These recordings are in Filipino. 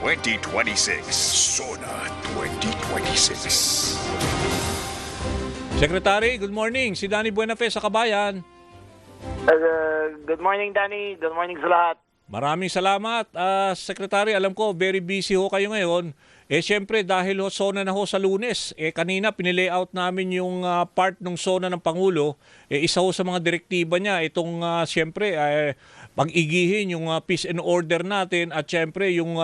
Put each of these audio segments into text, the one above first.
2026. Sona 2026. Secretary, good morning. Si Danny Buenafe sa Kabayan. Good morning, Danny. Good morning sa lahat. Maraming salamat. Secretary, alam ko, very busy ho kayo ngayon. Siyempre, dahil ho, SONA na ho sa Lunes. Kanina, pinilayout namin yung part ng SONA ng Pangulo. Isa ho sa mga direktiba niya, itong siyempre, pag-igihin yung peace and order natin at siyempre, yung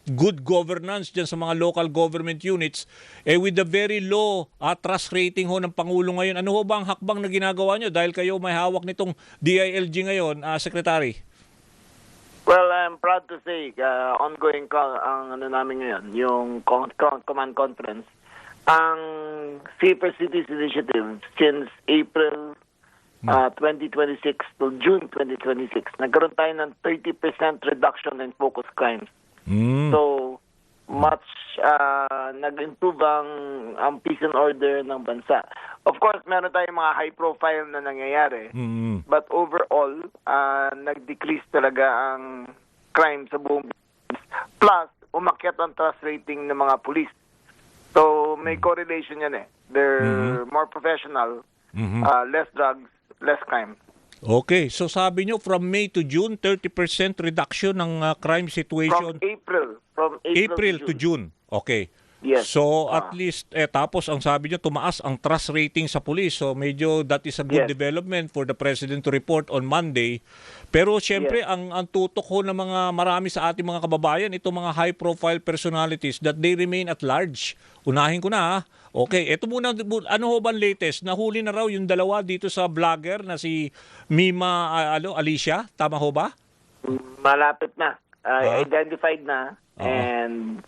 good governance dyan sa mga local government units. With the very low trust rating ho ng Pangulo ngayon, ano ho ba ang hakbang na ginagawa nyo? Dahil kayo may hawak nitong DILG ngayon, Secretary. Well, I'm proud to say, ongoing ang ano namin ngayon, yung command conference. Ang Safer Cities Initiative since April 2026 to June 2026, nagkaroon tayo ng 30% reduction in focus crimes. So, much nag-improve ang peace and order ng bansa. Of course, meron tayong mga high-profile na nangyayari. But overall, nag-decrease talaga ang crime sa buong bansa. Plus, umakyat ang trust rating ng mga police. So, may correlation yan eh. They're more professional, less drugs, less crime. Okay, so sabi nyo from May to June, 30% reduction ng crime situation. From April to June. Okay. Yes. So at least, tapos ang sabi nyo, tumaas ang trust rating sa police. So medyo that is a good development for the President to report on Monday. Pero siyempre, ang tutok ho ng mga marami sa ating mga kababayan, itong mga high-profile personalities, that they remain at large. Unahin ko na. Okay, ito muna, ano ho ba ang latest? Nahuli na raw yung dalawa dito sa vlogger na si Mima Alicia. Tama ho ba? Malapit na. Identified na. And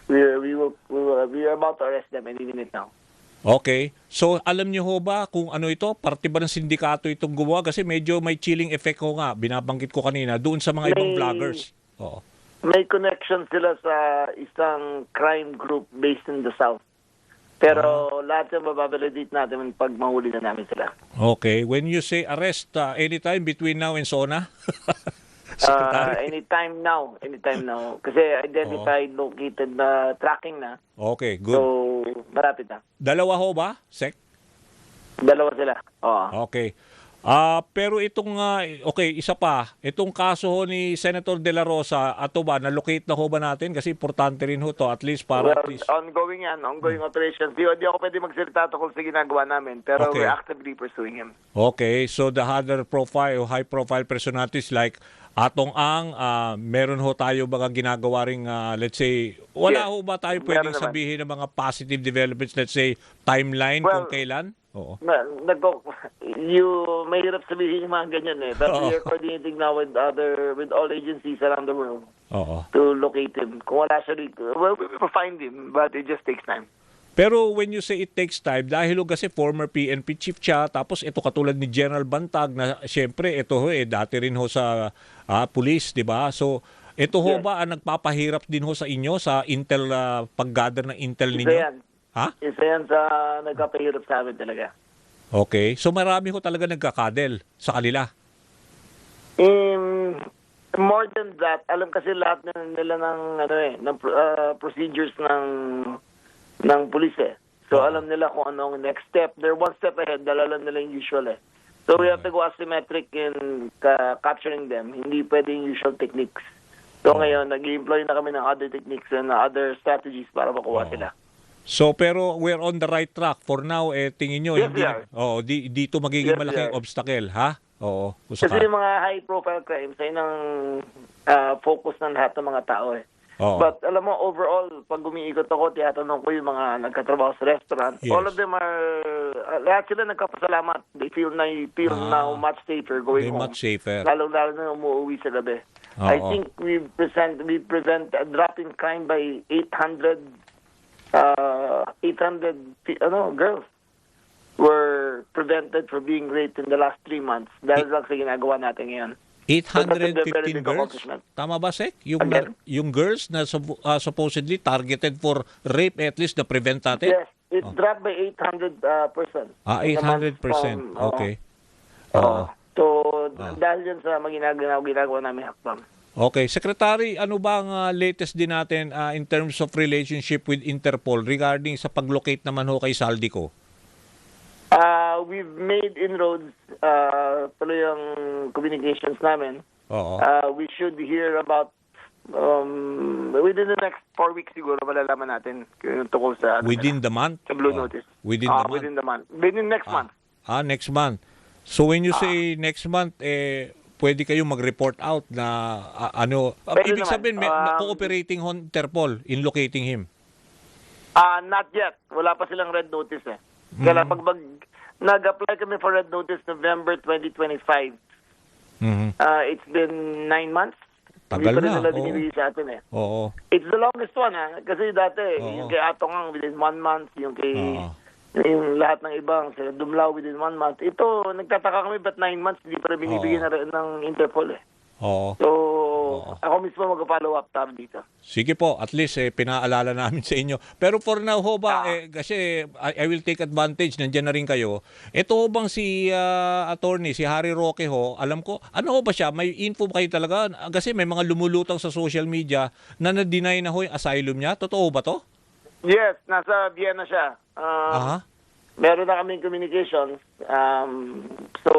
we are about to arrest them any minute now. Okay. So, alam niyo ho ba kung ano ito? Parte ba ng sindikato itong gumawa? Kasi medyo may chilling effect ho nga. Binabanggit ko kanina doon sa mga ibang vloggers. Oo. May connection sila sa isang crime group based in the South. Pero lahat yung mababalidate natin pag mahuli na namin sila. Okay. When you say arrest, anytime between now and SONA? Anytime now. Kasi identified, located na, tracking na. Okay, good. So, marapit na. Dalawa ho ba, Sec? Dalawa sila. Oo. Okay. Pero itong, okay, isa pa, itong kaso ho ni Senator De La Rosa, ato ba, na-locate na ho ba natin? Kasi importante rin ho to, at least para at least. Ongoing yan, ongoing operations. Di ako pwede magsalita tungkol sa ginagawa namin, pero we're actively pursuing him. Okay, so the other profile, high-profile personalities like Atong Ang, meron ho tayo mga ginagawa ring, let's say, wala ho ba tayo pwedeng sabihin ng mga positive developments, let's say, timeline kung kailan? Oo. Mahirap sabihin yung mga ganyan eh. But we are coordinating now with all agencies around the world to locate him. Kung wala siya dito, well, we will find him, but it just takes time. Pero when you say it takes time, dahil kasi former PNP chief siya, tapos ito katulad ni General Bantag na siyempre ito dati rin ho sa police, di ba? So ito ho ba ang nagpapahirap din ho sa inyo sa intel, pag-gather ng intel ninyo? Isa yan sa nagpapahirap sa amin talaga. Okay. So marami ho talaga nagkakadel sa kanila? More than that, alam kasi lahat nila ng procedures ng pulis eh. So alam nila kung anong next step. They're one step ahead, alam nila yung usual eh. So we have to go asymmetric in capturing them. Hindi pwede yung usual techniques. So ngayon, nag-employ na kami ng other techniques and other strategies para makuha sila. So pero we're on the right track for now, tingin nyo dito magiging malaking obstacle, ha? Oo. Kasi yung mga high profile crimes ay nang focus ng lahat ng mga tao eh. But alam mo, overall, pag umiikot ako, tinatanong ko yung mga nagkatrabaho sa restaurant. All of them lahat sila nagkapasalamat. They feel now much safer going home. Much safer. Lalo na umuwi sa gabi. I think we present a drop in crime by 800 girls were prevented from being raped in the last 3 months. Dahil lang sa ginagawa natin ngayon. 815 girls? Tama ba, Sec? Yung girls na supposedly targeted for rape, at least na prevent natin? Yes, it dropped by 800%. 800%. Okay. So, dahil yan sa ginagawa namin hakbang. Okay. Secretary, ano ba ang latest din natin in terms of relationship with Interpol regarding sa pag-locate naman ho kay Saldico? We've made inroads, tuloy ang communications namin. Oo. We should hear about within the next 4 weeks siguro malalaman natin yung tungkol sa Within the month? sa Blue Oh. Notice. Within the month? Within the month. Within next month. Next month. So when you say next month, pwede kayo mag-report out na Pwede ibig naman. sabihin, cooperating ho Interpol in locating him? Not yet. Wala pa silang red notice eh. Kaya pag nag-apply kami for red notice November 2025, it's been 9 months. Tagal Hindi pa rin na, nila oo. binibigay sa atin eh. Oo. It's the longest one kasi dati Oo. yung kay Atong within 1 month, yung kay Oo. yung lahat ng ibang sila Dumlao within 1 month. Ito, nagtataka kami ba't 9 months hindi pa rin binibigyan na rin ng Interpol eh. Oo. So, ako mismo mag-follow up tayo dito. Sige po, at least pinaalala namin sa inyo. Pero for now ho ba, kasi I will take advantage, nandiyan na rin kayo. Ito ho bang si attorney, si Harry Roque ho, alam ko, ano ho ba siya? May info ba kayo talaga? Kasi may mga lumulutang sa social media na na-deny na ho yung asylum niya. Totoo ba to? Yes, nasa Vienna siya. Aha. Meron na kaming communications. So,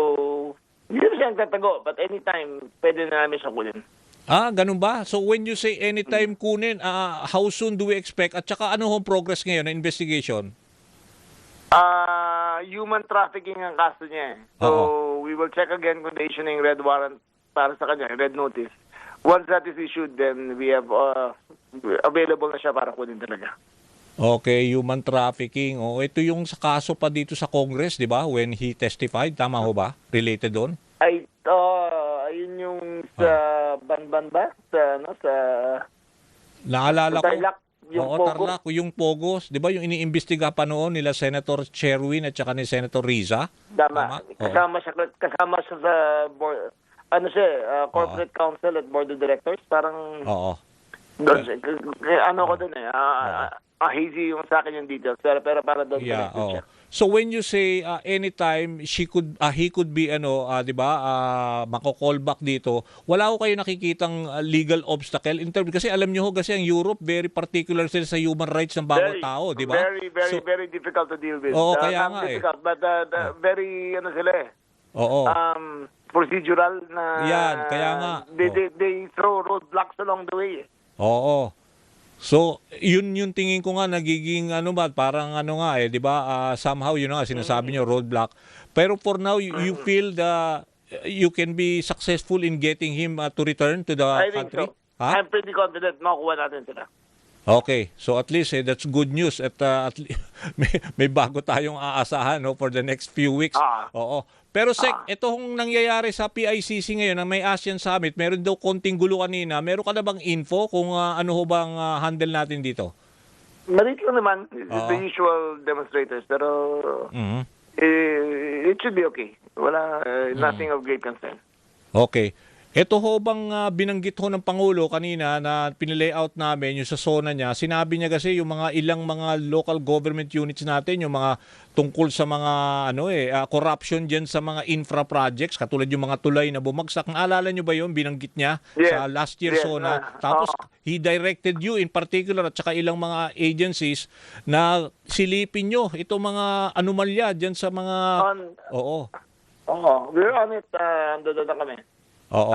hindi na siyang tatago, but anytime, pwede na namin siya kunin. Ganun ba? So when you say anytime kunin, how soon do we expect? At saka ano hong progress ngayon na investigation? Human trafficking ang kaso niya eh. So, we will check again kung issuing red warrant para sa kanya, red notice. Once that is issued, then we have available na siya para kunin talaga. Okay, human trafficking. Ito yung sa kaso pa dito sa Congress, di ba? When he testified, tama ho ba? Related doon? Ayun yung sa Banban ba? Sa Naalala ko. Tarlac, yung Oo, Pogo. Tarlac, yung Pogos. Di ba yung iniimbestiga pa noon nila Senator Sherwin at saka ni Senator Riza? Tama. Oo. Kasama siya sa board, corporate council at board of directors. Parang Oo. doon siya. Ko doon eh. Hazy yung sa akin yung details. Pero para doon Yeah, connected siya. So when you say anytime he could be di ba, mako-call back dito, wala ko kayo nakikitang legal obstacle in terms kasi alam niyo ho kasi ang Europe very particular sila sa human rights ng bawat tao, di ba? Very difficult to deal with. Oo, kaya nga difficult, but very sila eh. Oo. Procedural na Yan, kaya nga. They throw roadblocks along the way. Oo. So, yun yung tingin ko nga nagiging parang di ba, somehow sinasabi niyo roadblock. Pero for now, you feel you can be successful in getting him to return to the I think country? so. I'm pretty confident makukuha natin sila. Okay. So at least that's good news at may bago tayong aasahan for the next few weeks. Oo. Pero itong nangyayari sa PICC ngayon na may ASEAN Summit, meron daw konting gulo kanina. Meron ka na bang info kung ano ho bang handle natin dito? Marit lang naman, the usual demonstrators, pero it should be okay. Wala, nothing of great concern. Okay. Ito ho bang binanggit ho ng Pangulo kanina na pinilayout namin yung sa zona niya, sinabi niya kasi yung ilang mga local government units natin, yung mga tungkol sa mga corruption dyan sa mga infra projects, katulad yung mga tulay na bumagsak. Naalala niyo ba yun? Binanggit niya sa last year zona. Tapos he directed you in particular at saka ilang mga agencies na silipin nyo itong mga anomalya dyan sa mga... Oo. We're on it. Doon na kami. Oo.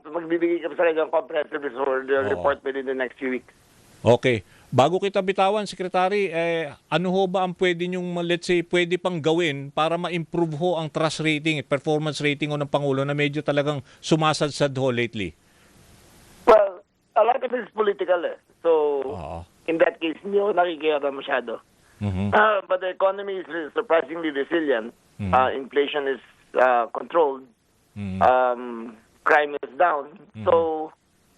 Magbibigay kami sa kanya ng comprehensive report within the next few weeks. Okay. Bago kita bitawan, Secretary, ano ho ba ang pwede nyong, let's say, pwede pang gawin para ma-improve ho ang trust rating, performance rating ho ng Pangulo na medyo talagang sumasadsad ho lately? Well, a lot of it is political eh. So, in that case, hindi ako nakikita masyado. But the economy is surprisingly resilient. Inflation is controlled. Crime is down. So,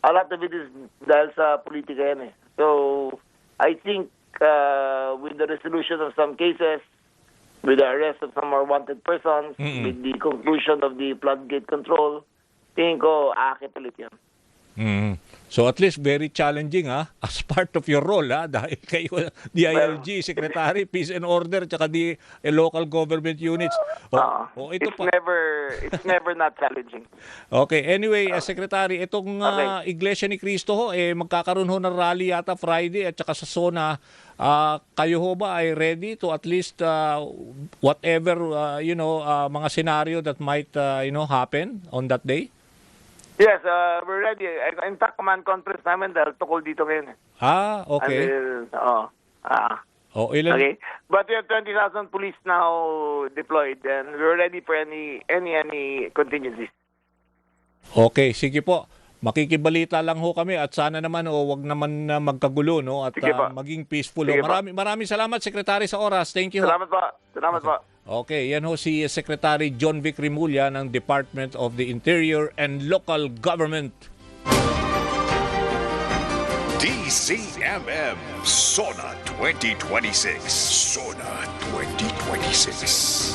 a lot of it is dahil sa politika yan eh. So, I think with the resolution of some cases, with the arrest of some more wanted persons, with the conclusion of the floodgate control, tingin ko, aakit ulit yan. So at least very challenging as part of your role dahil kayo DILG, Secretary, Peace and Order, tsaka local government units. Ito it's pa. never not challenging. Okay, anyway, Secretary, itong Iglesia ni Cristo ho, magkakaroon ho ng rally yata Friday at saka sa SONA. Kayo ho ba ay ready to at least whatever, mga scenario that might, happen on that day? Yes, we're ready. In fact, command conference namin dahil tukol dito ngayon. Okay. Ilan? Okay. But we have 20,000 police now deployed and we're ready for any contingencies. Okay, sige po. Makikibalita lang ho kami at sana naman wag naman na magkagulo at maging peaceful. Maraming salamat, Secretary, sa oras. Thank you. Salamat po. Okay, yan ho si Secretary John Vic Rimulya ng Department of the Interior and Local Government. DZMM SONA 2026. SONA 2026.